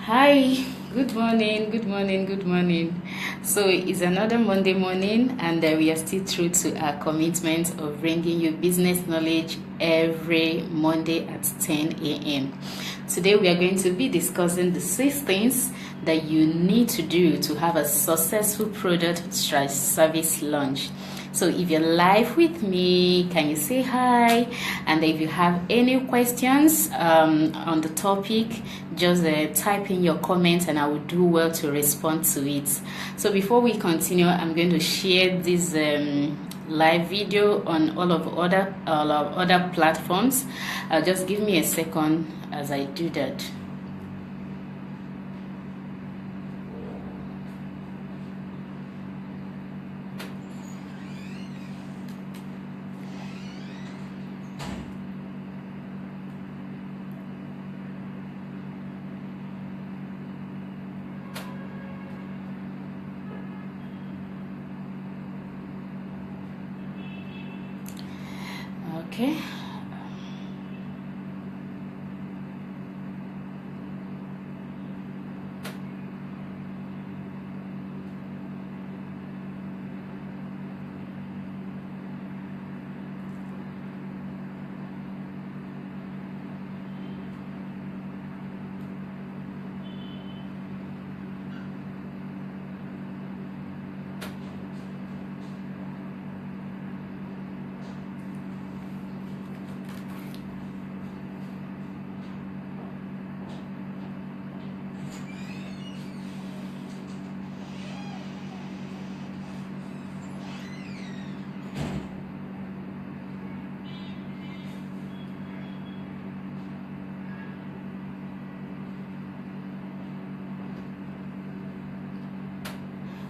Hi, good morning, good morning, good morning. So it's another Monday morning, and we are still true to our commitment of bringing you business knowledge every Monday at 10 a.m. Today we are going to be discussing the 6 things that you need to do to have a successful product/service launch. So if you're live with me, can you say hi? And if you have any questions on the topic, just type in your comments and I will do well to respond to it. So before we continue, I'm going to share this live video on all of other platforms. Just give me a second as I do that. Okay.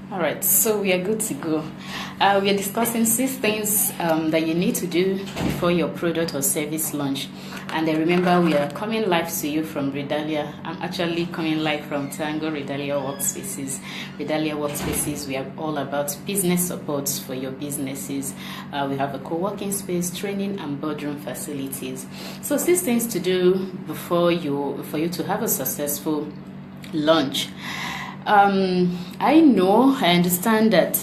All right, so we are good to go. We are discussing 6 things that you need to do before your product or service launch. And remember, we are coming live to you from Redalia. I'm actually coming live from Tango Redalia Workspaces. Redalia Workspaces, we are all about business support for your businesses. We have a co-working space, training, and boardroom facilities. So 6 things to do for you to have a successful launch. I understand that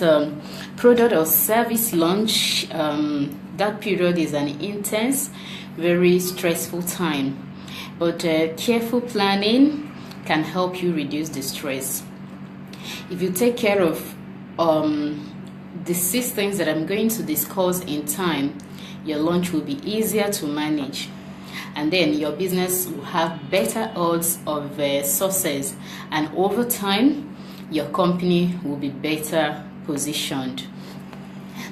product or service launch, that period is an intense, very stressful time. But careful planning can help you reduce the stress. If you take care of the 6 things that I'm going to discuss in time, your launch will be easier to manage. And then your business will have better odds of success, and over time your company will be better positioned.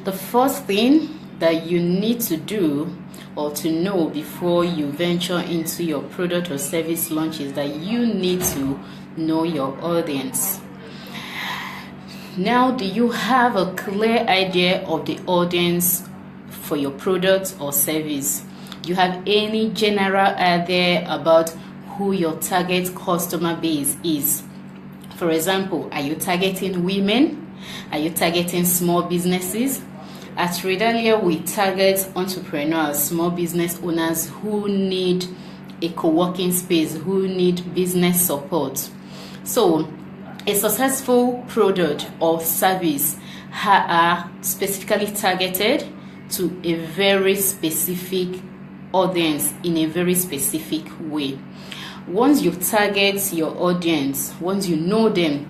The first thing that you need to do or to know before you venture into your product or service launch is that you need to know your audience. Now, do you have a clear idea of the audience for your product or service? Do you have any general idea about who your target customer base is? For example, are you targeting women? Are you targeting small businesses? At Redalia, we target entrepreneurs, small business owners who need a co-working space, who need business support. So, a successful product or service are specifically targeted to a very specific audience in a very specific way. Once you target your audience, once you know them,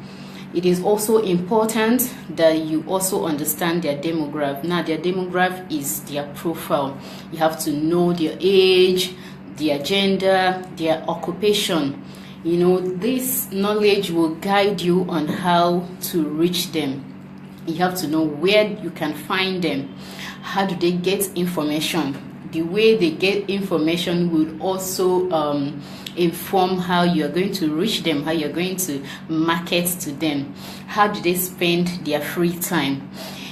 it is also important that you also understand their demographic. Now, their demographic is their profile. You have to know their age, their gender, their occupation. This knowledge will guide you on how to reach them. You have to know where you can find them. How do they get information? The way they get information will also inform how you're going to reach them, how you're going to market to them. How do they spend their free time?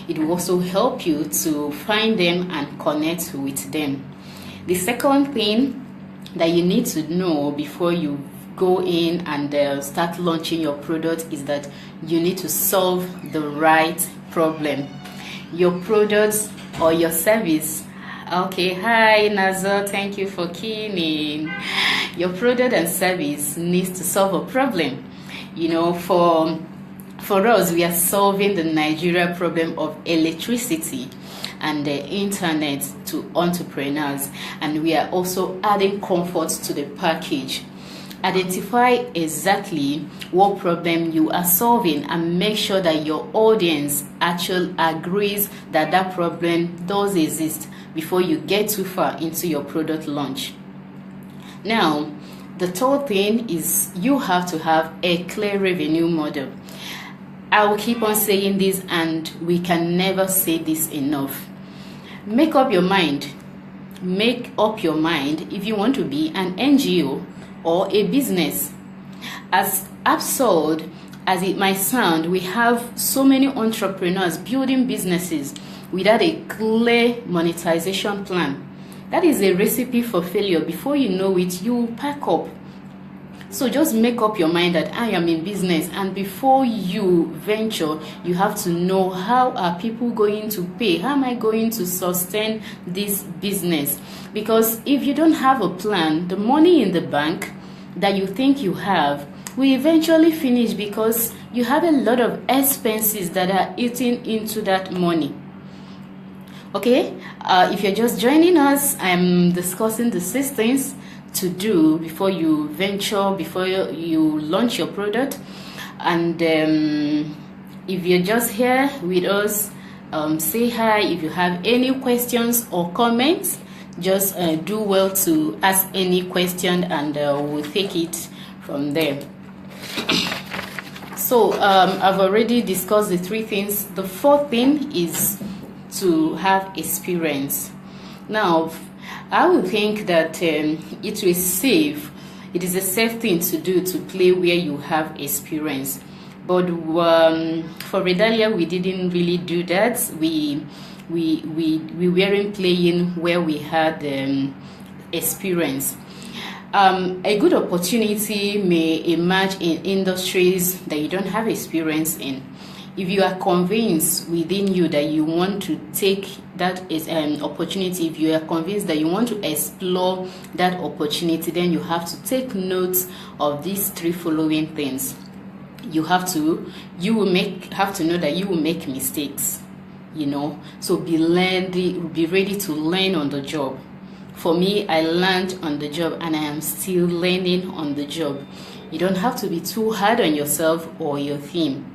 It will also help you to find them and connect with them. The second thing that you need to know before you go in and start launching your product is that you need to solve the right problem. Your product or your service Okay, hi Nazo, thank you for keying in. Your product and service needs to solve a problem. For us, we are solving the Nigeria problem of electricity and the internet to entrepreneurs, and we are also adding comfort to the package. Identify exactly what problem you are solving and make sure that your audience actually agrees that that problem does exist before you get too far into your product launch. Now, the third thing is you have to have a clear revenue model. I will keep on saying this, and we can never say this enough. Make up your mind. Make up your mind if you want to be an NGO or a business. As absurd as it might sound, we have so many entrepreneurs building businesses without a clear monetization plan. That is a recipe for failure. Before you know it, you will pack up. So just make up your mind that I am in business, and before you venture, you have to know, how are people going to pay? How am I going to sustain this business? Because if you don't have a plan, the money in the bank that you think you have will eventually finish because you have a lot of expenses that are eating into that money. Okay, if you're just joining us, I'm discussing the 6 things to do before you venture, before you launch your product. And if you're just here with us, say hi. If you have any questions or comments, just do well to ask any question, and we'll take it from there. So I've already discussed the 3 things. The 4th thing is to have experience. Now, I would think that it is a safe thing to do to play where you have experience. But for Redalia, we didn't really do that. We weren't playing where we had experience. A good opportunity may emerge in industries that you don't have experience in. If you are convinced within you that you want to take that is an opportunity, if you are convinced that you want to explore that opportunity, then you have to take notes of these 3 following things. You have to know that you will make mistakes, so be ready to learn on the job. For me, I learned on the job, and I am still learning on the job. You don't have to be too hard on yourself or your team.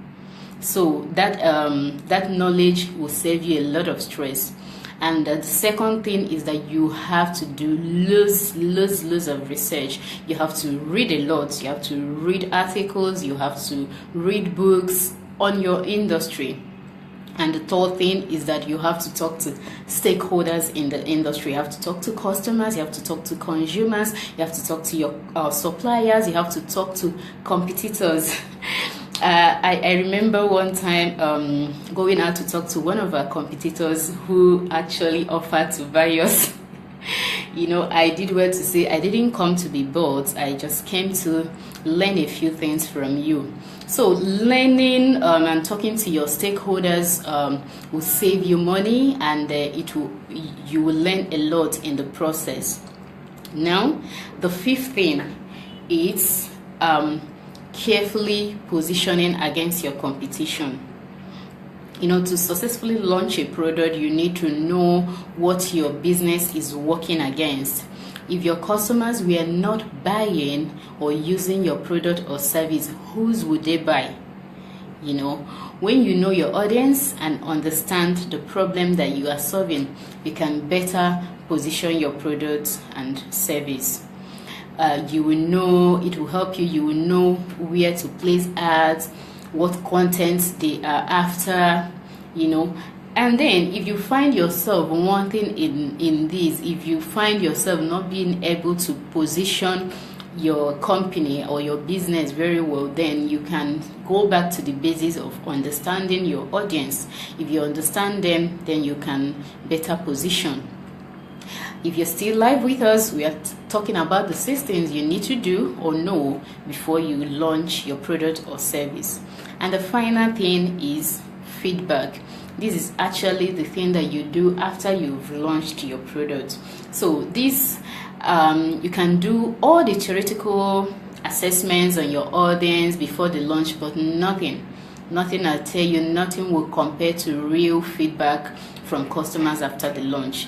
So that knowledge will save you a lot of stress. And the second thing is that you have to do loads of research. You have to read a lot. You have to read articles. You have to read books on your industry. And the third thing is that you have to talk to stakeholders in the industry. You have to talk to customers. You have to talk to consumers. You have to talk to your suppliers. You have to talk to competitors. I remember one time going out to talk to one of our competitors who actually offered to buy us. I did well to say I didn't come to be bought. I just came to learn a few things from you. So learning and talking to your stakeholders will save you money, and you will learn a lot in the process. Now, the 5th thing is carefully positioning against your competition. To successfully launch a product, you need to know what your business is working against. If your customers were not buying or using your product or service, whose would they buy? When you know your audience and understand the problem that you are solving, you can better position your product and service. You will know, it will help you. You will know where to place ads, what content they are after, And then if you find yourself wanting in this, if you find yourself not being able to position your company or your business very well, then you can go back to the basis of understanding your audience. If you understand them, then you can better position. If you're still live with us, we are talking about the 6 things you need to do or know before you launch your product or service. And the final thing is feedback. This is actually the thing that you do after you've launched your product. So this you can do all the theoretical assessments on your audience before the launch, but nothing, I tell you, nothing will compare to real feedback from customers after the launch.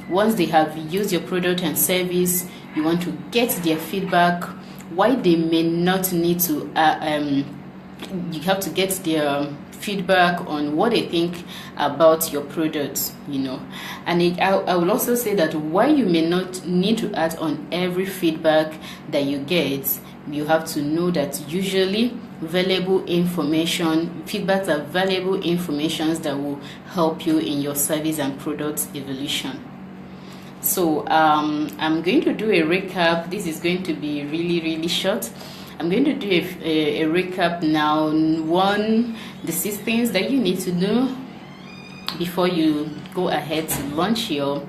Once they have used your product and service, you want to get their feedback. Why they may not need to you have to get their feedback on what they think about your product, and I will also say that why you may not need to act on every feedback that you get. You have to know that usually valuable information, feedbacks are valuable informations that will help you in your service and product evolution. So I'm going to do a recap. This is going to be really short. I'm going to do a recap now. The 6 things that you need to do before you go ahead to launch your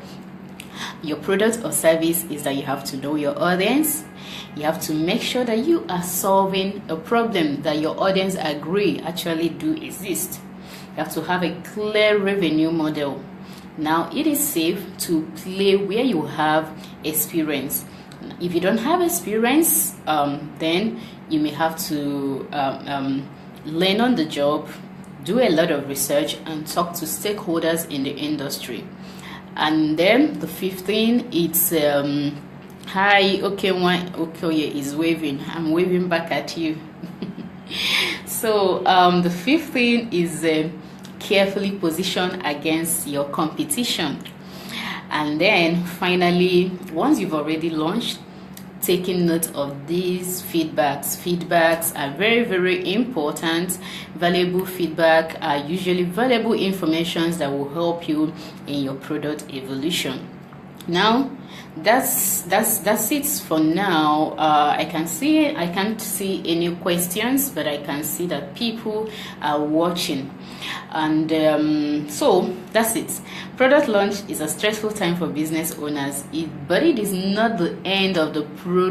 product or service is that you have to know your audience. You have to make sure that you are solving a problem that your audience agree actually do exist. You have to have a clear revenue model. Now, it is safe to play where you have experience. If you don't have experience, then you may have to learn on the job, do a lot of research, and talk to stakeholders in the industry. And then the 5th thing, it's hi, Okoye is waving. I'm waving back at you. So the 5th thing is carefully position against your competition. And then finally, once you've already launched, taking note of these feedbacks are very important. Valuable feedback are usually valuable information that will help you in your product evolution. Now that's it for now. I can't see any questions, but I can see that people are watching. And so that's it. Product launch is a stressful time for business owners, but it is not the end of the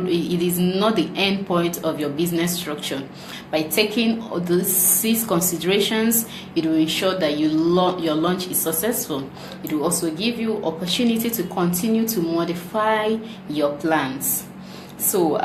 it is not the end point of your business structure. By taking all these considerations, it will ensure that your launch is successful. It will also give you opportunity to continue to modify your plans. So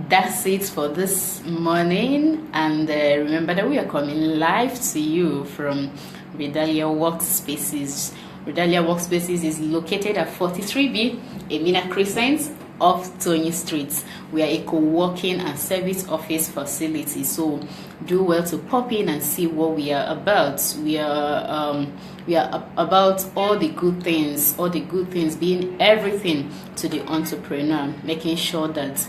that's it for this morning, and remember that we are coming live to you from Redalia Workspaces. Redalia Workspaces is located at 43B Emina Crescent off Tony Street. We are a co-working and service office facility, so do well to pop in and see what we are about. We are about all the good things, being everything to the entrepreneur, making sure that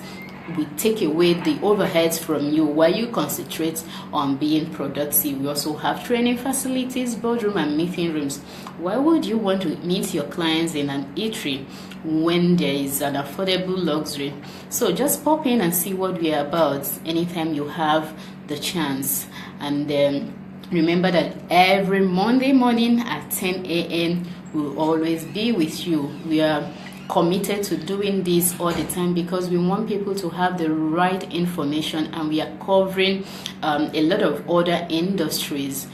we take away the overheads from you while you concentrate on being productive. We also have training facilities, boardroom, and meeting rooms. Why would you want to meet your clients in an eatery when there is an affordable luxury? So just pop in and see what we are about anytime you have the chance. And remember that every Monday morning at 10 a.m. we'll always be with you. We are committed to doing this all the time because we want people to have the right information, and we are covering a lot of other industries,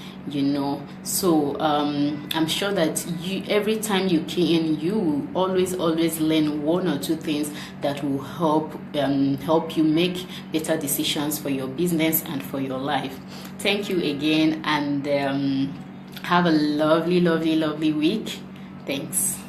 so I'm sure that every time you key in, you will always learn 1 or 2 things that will help you make better decisions for your business and for your life. Thank you again, and have a lovely week. Thanks.